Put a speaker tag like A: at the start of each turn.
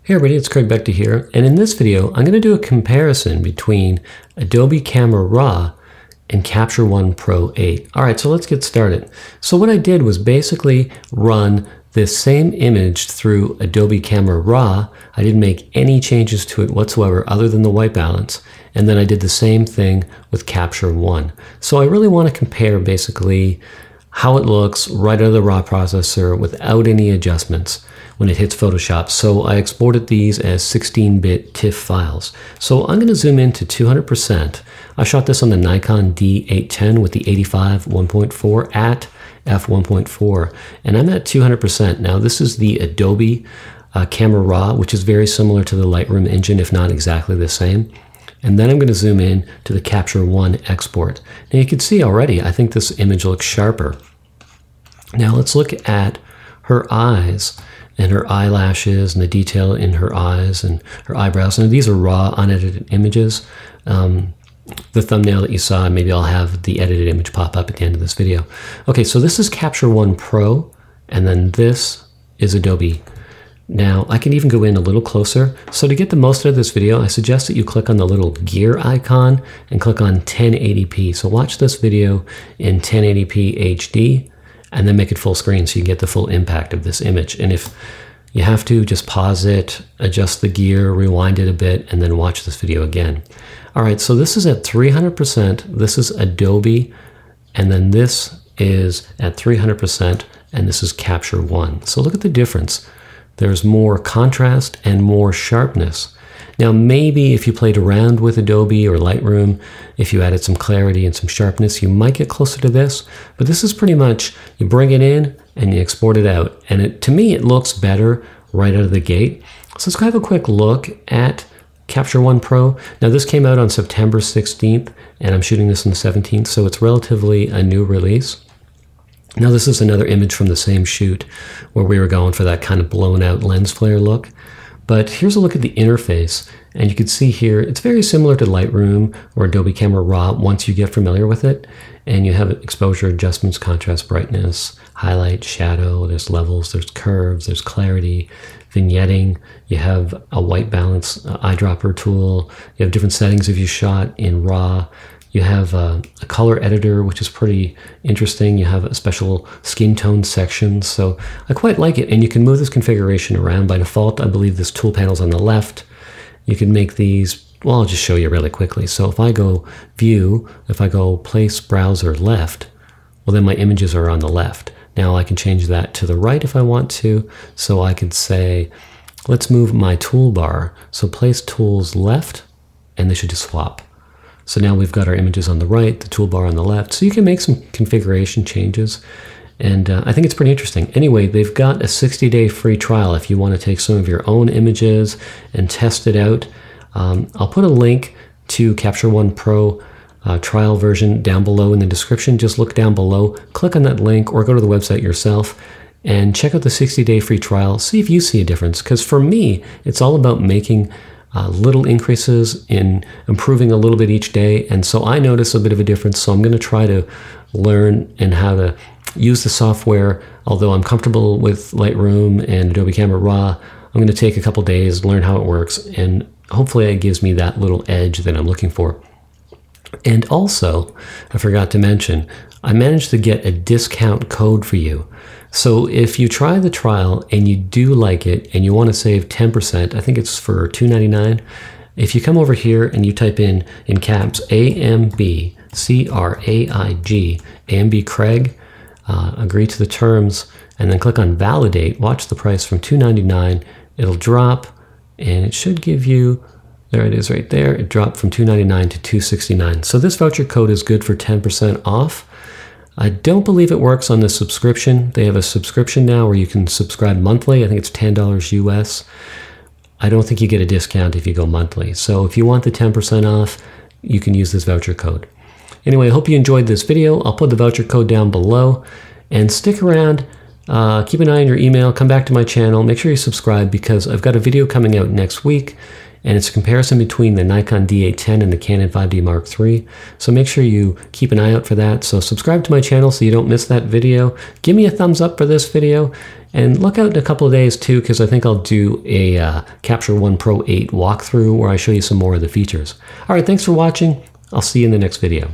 A: Hey everybody, it's Craig Beckta here, and in this video I'm going to do a comparison between Adobe Camera Raw and Capture One Pro 8. Alright, so let's get started. So what I did was basically run this same image through Adobe Camera Raw. I didn't make any changes to it whatsoever other than the white balance, and then I did the same thing with Capture One. So I really want to compare basically how it looks right out of the raw processor without any adjustments when it hits Photoshop. So I exported these as 16-bit TIFF files. So I'm going to zoom in to 200%. I shot this on the Nikon D810 with the 85 1.4 at f1.4, and I'm at 200%. Now this is the Adobe Camera Raw, which is very similar to the Lightroom engine, if not exactly the same. And then I'm going to zoom in to the Capture One export. Now you can see already, I think this image looks sharper. Now let's look at her eyes and her eyelashes and the detail in her eyes and her eyebrows. And these are raw, unedited images. The thumbnail that you saw, maybe I'll have the edited image pop up at the end of this video. Okay, so this is Capture One Pro, and then this is Adobe. Now, I can even go in a little closer. So to get the most out of this video, I suggest that you click on the little gear icon and click on 1080p. So watch this video in 1080p HD, and then make it full screen so you get the full impact of this image. And if you have to, just pause it, adjust the gear, rewind it a bit, and then watch this video again. All right, so this is at 300%. This is Adobe, and then this is at 300%, and this is Capture One. So look at the difference. There's more contrast and more sharpness. Now maybe if you played around with Adobe or Lightroom, if you added some clarity and some sharpness, you might get closer to this. But this is pretty much, you bring it in and you export it out. And to me, it looks better right out of the gate. So let's have a quick look at Capture One Pro. Now this came out on September 16th, and I'm shooting this on the 17th, so it's relatively a new release. Now this is another image from the same shoot where we were going for that kind of blown out lens flare look. But here's a look at the interface, and you can see here it's very similar to Lightroom or Adobe Camera Raw once you get familiar with it. And you have exposure, adjustments, contrast, brightness, highlight, shadow, there's levels, there's curves, there's clarity, vignetting, you have a white balance eyedropper tool, you have different settings if you shot in RAW. You have a color editor, which is pretty interesting. You have a special skin tone section. So I quite like it. And you can move this configuration around. By default, I believe this tool panel's on the left. You can make these, well, I'll just show you really quickly. So if I go View, if I go Place Browser Left, well, then my images are on the left. Now I can change that to the right if I want to. So I could say, let's move my toolbar. So place tools left, and they should just swap. So now we've got our images on the right, the toolbar on the left. So you can make some configuration changes. And I think it's pretty interesting. Anyway, they've got a 60-day free trial if you want to take some of your own images and test it out. I'll put a link to Capture One Pro trial version down below in the description. Just look down below, click on that link, or go to the website yourself and check out the 60-day free trial. See if you see a difference. Because for me, it's all about making little increases in improving a little bit each day, and so I notice a bit of a difference. So I'm going to try to learn and how to use the software. Although I'm comfortable with Lightroom and Adobe Camera Raw, I'm going to take a couple days, learn how it works, and hopefully it gives me that little edge that I'm looking for. And also, I forgot to mention, I managed to get a discount code for you. So if you try the trial and you do like it and you want to save 10%, I think it's for $2.99. If you come over here and you type in caps AMB CRAIG, AMB Craig, agree to the terms, and then click on validate, watch the price from $2.99. It'll drop, and it should give you, there it is right there. It dropped from $2.99 to $2.69. So this voucher code is good for 10% off. I don't believe it works on the subscription. They have a subscription now where you can subscribe monthly. I think it's $10 US. I don't think you get a discount if you go monthly. So if you want the 10% off, you can use this voucher code. Anyway, I hope you enjoyed this video. I'll put the voucher code down below, and stick around. Keep an eye on your email. Come back to my channel. Make sure you subscribe because I've got a video coming out next week. And it's a comparison between the Nikon D810 and the Canon 5D Mark III. So make sure you keep an eye out for that. So subscribe to my channel so you don't miss that video. Give me a thumbs up for this video. And look out in a couple of days too, because I think I'll do a Capture One Pro 8 walkthrough where I show you some more of the features. All right, thanks for watching. I'll see you in the next video.